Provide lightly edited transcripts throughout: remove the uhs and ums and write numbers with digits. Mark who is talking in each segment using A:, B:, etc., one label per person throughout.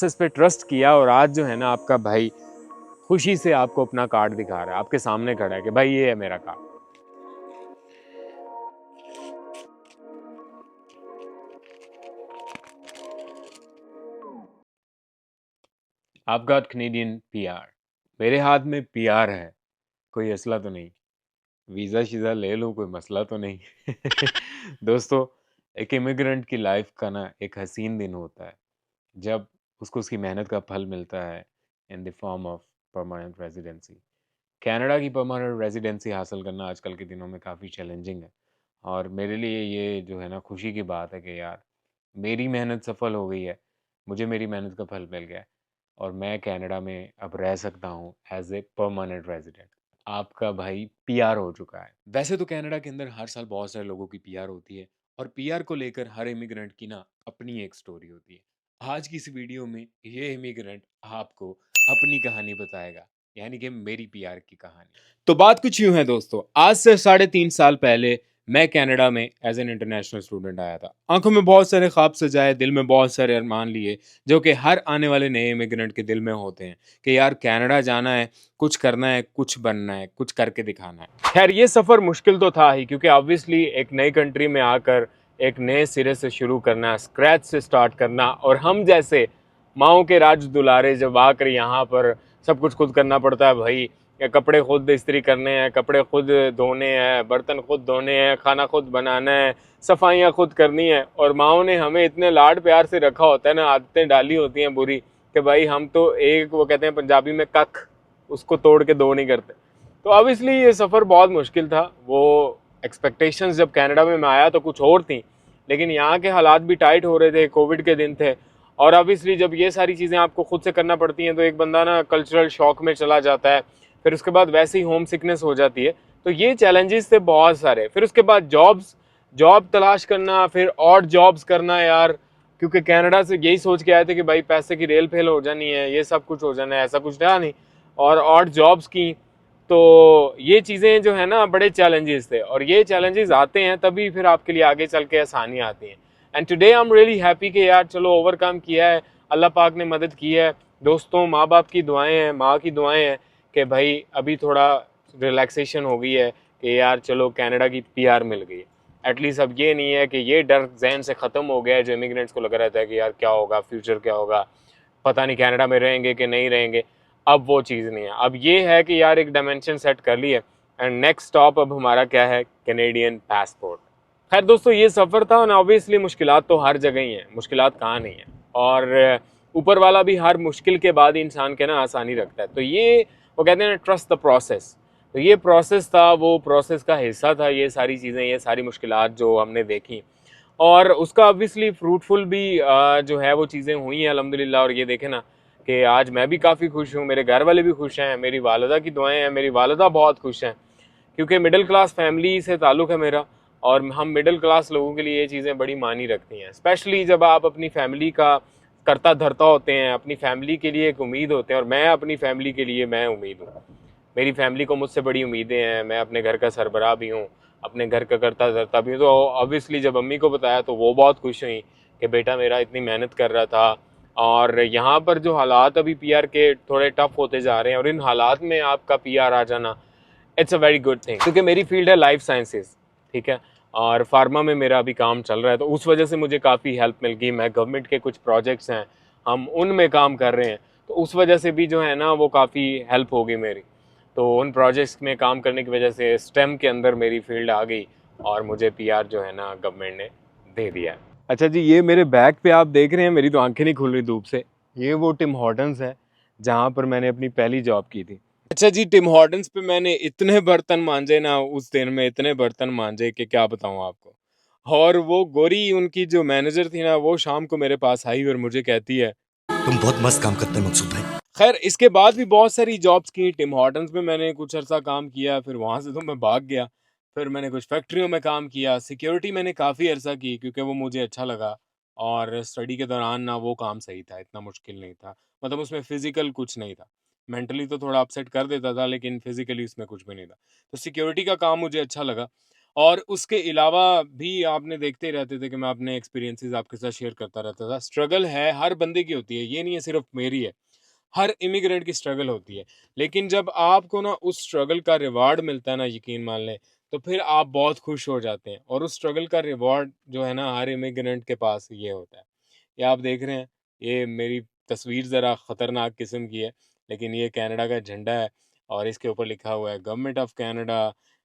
A: इस पे ट्रस्ट किया और आज जो है ना आपका भाई खुशी से आपको अपना कार्ड दिखा रहा है, आपके सामने खड़ा है कि भाई ये है मेरा card. I've got Canadian PR। मेरे हाथ में पीआर है, कोई असला तो नहीं, वीज़ा शीज़ा ले लूँ, कोई मसला तो नहीं। दोस्तों, एक इमिग्रेंट की लाइफ का ना एक हसीन दिन होता है जब उसको उसकी मेहनत का फल मिलता है in the form of permanent residency. Canada की परमानेंट रेजिडेंसी हासिल करना आजकल के दिनों में काफ़ी चैलेंजिंग है और मेरे लिए ये जो है ना खुशी की बात है कि यार मेरी मेहनत सफल हो गई है, मुझे मेरी मेहनत का फल मिल गया है और मैं कनाडा में अब रह सकता हूँ एज ए परमानेंट रेजिडेंट। आपका भाई पीआर हो चुका है। वैसे तो कनाडा के अंदर हर साल बहुत सारे लोगों की पीआर होती है और पीआर को लेकर हर इमिग्रेंट की ना अपनी एक स्टोरी होती है। आज की इस वीडियो में ये इमिग्रेंट आपको अपनी कहानी बताएगा, यानी कि मेरी पीआर की कहानी। तो बात कुछ यूं है दोस्तों, आज से 3.5 साल पहले मैं कनाडा में एज एन इंटरनेशनल स्टूडेंट आया था। आंखों में बहुत सारे ख्वाब सजाए, दिल में बहुत सारे अरमान लिए, जो कि हर आने वाले नए इमिग्रेंट के दिल में होते हैं कि यार कनाडा जाना है, कुछ करना है, कुछ बनना है, कुछ करके दिखाना है। खैर ये सफ़र मुश्किल तो था ही, क्योंकि ऑब्वियसली एक नई कंट्री में आकर एक नए सिरे से शुरू करना, स्क्रैच से स्टार्ट करना, और हम जैसे माओ के राज दुलारे जब आकर यहाँ पर सब कुछ खुद करना पड़ता है भाई। या कपड़े खुद इस्त्री करने हैं, कपड़े खुद धोने हैं, बर्तन खुद धोने हैं, खाना खुद बनाना है, सफाइयाँ खुद करनी है। और माओ ने हमें इतने लाड प्यार से रखा होता है ना, आदतें डाली होती हैं बुरी कि भाई हम तो एक, वो कहते हैं पंजाबी में, कख उसको तोड़ के दो नहीं करते। तो ऑब्वियसली ये सफ़र बहुत मुश्किल था। वो एक्सपेक्टेशंस जब कनाडा में मैं आया तो कुछ और थी, लेकिन यहाँ के हालात भी टाइट हो रहे थे, कोविड के दिन थे, और ऑब्वियसली जब ये सारी चीज़ें आपको खुद से करना पड़ती हैं तो एक बंदा ना कल्चरल शॉक में चला जाता है। फिर उसके बाद वैसे ही होम सिकनेस हो जाती है। तो ये चैलेंजेस थे बहुत सारे। फिर उसके बाद जॉब तलाश करना, फिर और जॉब्स करना यार, क्योंकि कनाडा से यही सोच के आए थे कि भाई पैसे की रेल फेल हो जानी है, ये सब कुछ हो जाना है, ऐसा कुछ रहा नहीं। और जॉब्स की, तो ये चीज़ें जो है ना बड़े चैलेंजेस थे, और ये चैलेंजेस आते हैं तभी फिर आपके लिए आगे चल के आसानी आती है। And today I am really happy कि यार चलो ओवरकम किया है, अल्लाह पाक ने मदद की है, दोस्तों माँ बाप की दुआएं हैं, माँ की दुआएं हैं कि भाई अभी थोड़ा रिलैक्सेशन हो गई है कि यार चलो कनाडा की पीआर मिल गई। एटलीस्ट अब ये नहीं है कि ये डर जहन से ख़त्म हो गया है जो इमिग्रेंट्स को लग रहा था कि यार क्या होगा, फ्यूचर क्या होगा, पता नहीं कनाडा में रहेंगे कि नहीं रहेंगे। अब वो चीज़ नहीं है, अब ये है कि यार एक डायमेंशन सेट कर ली है एंड नेक्स्ट स्टॉप अब हमारा क्या है, कैनेडियन पासपोर्ट। खैर दोस्तों ये सफ़र था ना, ऑब्वियसली मुश्किलात तो हर जगह ही हैं, मुश्किलात कहाँ नहीं है, और ऊपर वाला भी हर मुश्किल के बाद इंसान के ना आसानी रखता है। तो ये वो कहते हैं ना, ट्रस्ट द प्रोसेस। तो ये प्रोसेस था, वो प्रोसेस का हिस्सा था ये सारी चीज़ें, ये सारी मुश्किलात जो हमने देखी, और उसका ऑब्वियसली फ्रूटफुल भी जो है वो चीज़ें हुई हैं अल्हम्दुलिल्लाह। और ये देखें ना कि आज मैं भी काफ़ी खुश हूँ, मेरे घर वाले भी खुश हैं, मेरी वालिदा की दुआएं हैं, मेरी वालिदा बहुत खुश हैं, क्योंकि मिडिल क्लास फैमिली से ताल्लुक़ है मेरा, और हम मिडिल क्लास लोगों के लिए ये चीज़ें बड़ी मानी रखती हैं, स्पेशली जब आप अपनी फैमिली का करता धरता होते हैं, अपनी फैमिली के लिए एक उम्मीद होते हैं। और मैं अपनी फैमिली के लिए मैं उम्मीद हूँ, मेरी फैमिली को मुझसे बड़ी उम्मीदें हैं, मैं अपने घर का सरबराह भी हूँ, अपने घर का करता धरता भी हूँ। तो ऑब्वियसली जब अम्मी को बताया तो वो बहुत खुश हुई कि बेटा मेरा इतनी मेहनत कर रहा था, और यहाँ पर जो हालात अभी पीआर के थोड़े टफ होते जा रहे हैं, और इन हालात में आपका पीआर आ जाना, it's a very good thing. क्योंकि मेरी फील्ड है लाइफ साइंसेज, ठीक है, और फार्मा में मेरा अभी काम चल रहा है, तो उस वजह से मुझे काफ़ी हेल्प मिल गई। मैं गवर्नमेंट के कुछ प्रोजेक्ट्स हैं, हम उनमें काम कर रहे हैं, तो उस वजह से भी जो है ना वो काफ़ी हेल्प होगी मेरी। तो उन प्रोजेक्ट्स में काम करने की वजह से स्टेम के अंदर मेरी फील्ड आ गई, और मुझे पीआर जो है ना गवर्नमेंट ने दे दिया है। अच्छा जी, ये मेरे बैक पे आप देख रहे हैं, मेरी तो आंखें नहीं खुल रही धूप से, ये वो टिम हॉर्टन्स है जहाँ पर मैंने अपनी पहली जॉब की थी। अच्छा जी, टिम हॉर्टन्स पे मैंने इतने बर्तन मांजे ना, उस दिन में इतने बर्तन मांजे कि क्या बताऊँ आपको। और वो गोरी उनकी जो मैनेजर थी ना, वो शाम को मेरे पास आई और मुझे कहती है,
B: तुम बहुत मस्त काम करते हैं मकसूद भाई।
A: खैर इसके बाद भी बहुत सारी जॉब्स की। टिम हॉर्टन्स में मैंने कुछ अर्सा काम किया, फिर वहाँ से तो मैं भाग गया। फिर मैंने कुछ फैक्ट्रियों में काम किया, सिक्योरिटी मैंने काफ़ी अर्सा की क्योंकि वो मुझे अच्छा लगा, और स्टडी के दौरान ना वो काम सही था, इतना मुश्किल नहीं था, मतलब उसमें फ़िज़िकल कुछ नहीं था। मेंटली तो थोड़ा अपसेट कर देता था, लेकिन फ़िज़िकली उसमें कुछ भी नहीं था। तो सिक्योरिटी का काम मुझे अच्छा लगा। और उसके अलावा भी आपने देखते ही रहते थे कि मैं अपने एक्सपीरियंसेस आपके साथ शेयर करता रहता था। स्ट्रगल है, हर बंदे की होती है, ये नहीं है सिर्फ मेरी है, हर इमिग्रेंट की स्ट्रगल होती है। लेकिन जब आपको ना उस स्ट्रगल का रिवार्ड मिलता है ना, यकीन मान लें, तो फिर आप बहुत खुश हो जाते हैं। और उस स्ट्रगल का रिवार्ड जो है ना, हर इमिग्रेंट के पास ये होता है। ये आप देख रहे हैं, ये मेरी तस्वीर ज़रा ख़तरनाक किस्म की है, लेकिन ये कनाडा का झंडा है और इसके ऊपर लिखा हुआ है government of Canada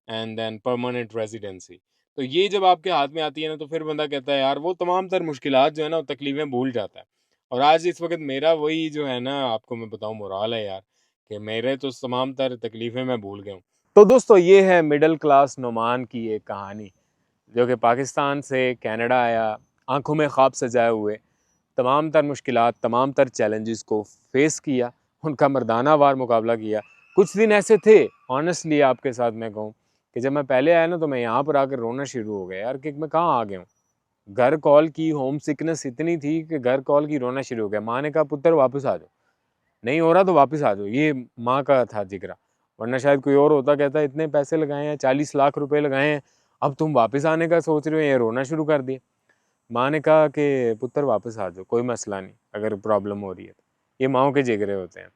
A: and then permanent residency. तो ये जब आपके हाथ में आती है ना, तो फिर बंदा कहता है यार, वो तमाम तर मुश्किलात जो है ना, वो तकलीफ़ें भूल जाता है। और आज इस वक़्त मेरा वही जो है ना, आपको मैं बताऊँ, मोराल है यार, कि मेरे तो तमाम तर तकलीफ़ें मैं भूल गया हूँ। तो दोस्तों, ये है मिडल क्लास नोमान की एक कहानी, जो कि पाकिस्तान से कनाडा आया, आँखों में ख्वाब सजाए हुए, तमाम तर मुश्किलात, तमाम तर चैलेंजेस को फेस किया, उनका मर्दाना वार मुकाबला किया। कुछ दिन ऐसे थे, ऑनेस्टली आपके साथ मैं कहूँ, कि जब मैं पहले आया ना, तो मैं यहाँ पर आकर रोना शुरू हो गया यार, कि मैं कहाँ आ गया हूँ। घर कॉल की होम सिकनेस इतनी थी कि घर कॉल की रोना शुरू हो गया। माँ ने कहा पुत्र वापस आ जाओ, नहीं हो रहा तो वापस आ जाओ। ये माँ का था जिक्र, वरना शायद कोई और होता, कहता इतने पैसे लगाए हैं, 40 लाख रुपए लगाए हैं, अब तुम वापस आने का सोच रहे हो, ये रोना शुरू कर दिया। माँ ने कहा कि पुत्र वापस आ जाओ, कोई मसला नहीं, अगर प्रॉब्लम हो रही है तो। ये माओ के जिगरे होते हैं।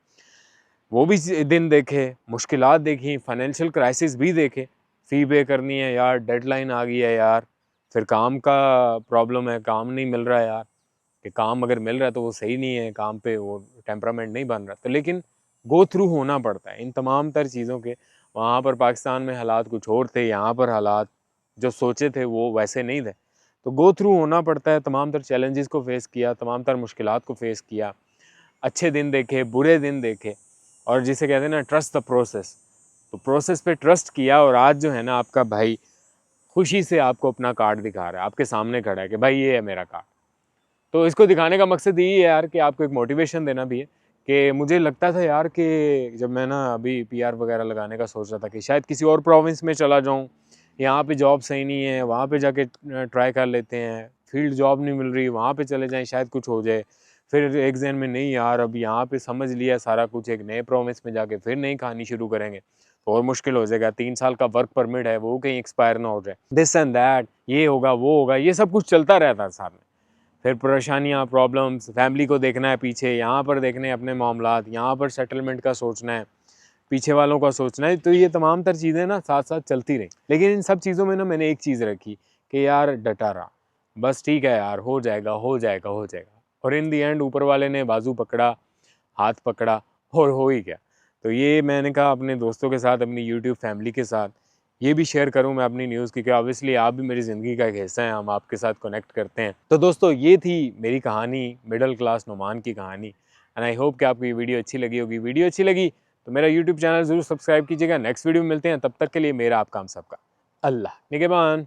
A: वो भी दिन देखे, मुश्किलात देखी, फाइनेंशियल क्राइसिस भी देखे, फ़ी पे करनी है यार, डेडलाइन आ गई है यार, फिर काम का प्रॉब्लम है, काम नहीं मिल रहा है यार, कि काम अगर मिल रहा है तो वो सही नहीं है, काम पे वो टेम्परामेंट नहीं बन रहा। तो लेकिन गो थ्रू होना पड़ता है इन तमाम तर चीज़ों के। वहाँ पर पाकिस्तान में हालात कुछ और थे, यहाँ पर हालात जो सोचे थे वो वैसे नहीं थे। तो गो थ्रू होना पड़ता है, तमाम तर चैलेंजेस को फेस किया, तमाम तर मुश्किलात को फेस किया, अच्छे दिन देखे, बुरे दिन देखे, और जिसे कहते हैं ना, ट्रस्ट द प्रोसेस। तो प्रोसेस पे ट्रस्ट किया, और आज जो है ना, आपका भाई खुशी से आपको अपना कार्ड दिखा रहा है, आपके सामने खड़ा है कि भाई ये है मेरा कार्ड। तो इसको दिखाने का मकसद यही है यार, कि आपको एक मोटिवेशन देना भी है। कि मुझे लगता था यार, कि जब मैं ना अभी पीआर वगैरह लगाने का सोच रहा था, कि शायद किसी और प्रोविंस में चला जाऊँ, यहाँ पे जॉब सही नहीं है, वहाँ पे जाके ट्राई कर लेते हैं, फील्ड जॉब नहीं मिल रही, वहाँ पे चले जाएं, शायद कुछ हो जाए। फिर एक जहन में, नहीं यार, अब यहाँ पे समझ लिया सारा कुछ, एक नए प्रोविंस में जाके फिर नई कहानी शुरू करेंगे तो और मुश्किल हो जाएगा। 3 साल का वर्क परमिट है, वो कहीं एक्सपायर ना हो जाए, दिस एंड दैट, ये होगा वो होगा, ये सब कुछ चलता रहता है साथ में। फिर परेशानियाँ, प्रॉब्लम्स, फैमिली को देखना है पीछे, यहाँ पर देखने हैं अपने मामलात, यहाँ पर सेटलमेंट का सोचना है, पीछे वालों का सोचना है। तो ये तमाम तर चीज़ें ना साथ साथ चलती रही। लेकिन इन सब चीज़ों में ना मैंने एक चीज़ रखी, कि यार डटा रहा, बस ठीक है यार, हो जाएगा हो जाएगा हो जाएगा। और इन दी एंड ऊपर वाले ने बाजू पकड़ा, हाथ पकड़ा, और हो ही गया। तो ये मैंने कहा अपने दोस्तों के साथ, अपनी यूट्यूब फैमिली के साथ ये भी शेयर करूं मैं अपनी न्यूज़, क्योंकि ऑब्वियसली आप भी मेरी ज़िंदगी का एक हिस्सा हैं, हम आपके साथ कनेक्ट करते हैं। तो दोस्तों, ये थी मेरी कहानी, मिडिल क्लास नोमान की कहानी। एंड आई होप कि आपको ये वीडियो अच्छी लगी होगी। वीडियो अच्छी लगी तो मेरा यूट्यूब चैनल ज़रूर सब्सक्राइब कीजिएगा। नेक्स्ट वीडियो में मिलते हैं, तब तक के लिए मेरा आपका हम सबका अल्लाह निगहबान।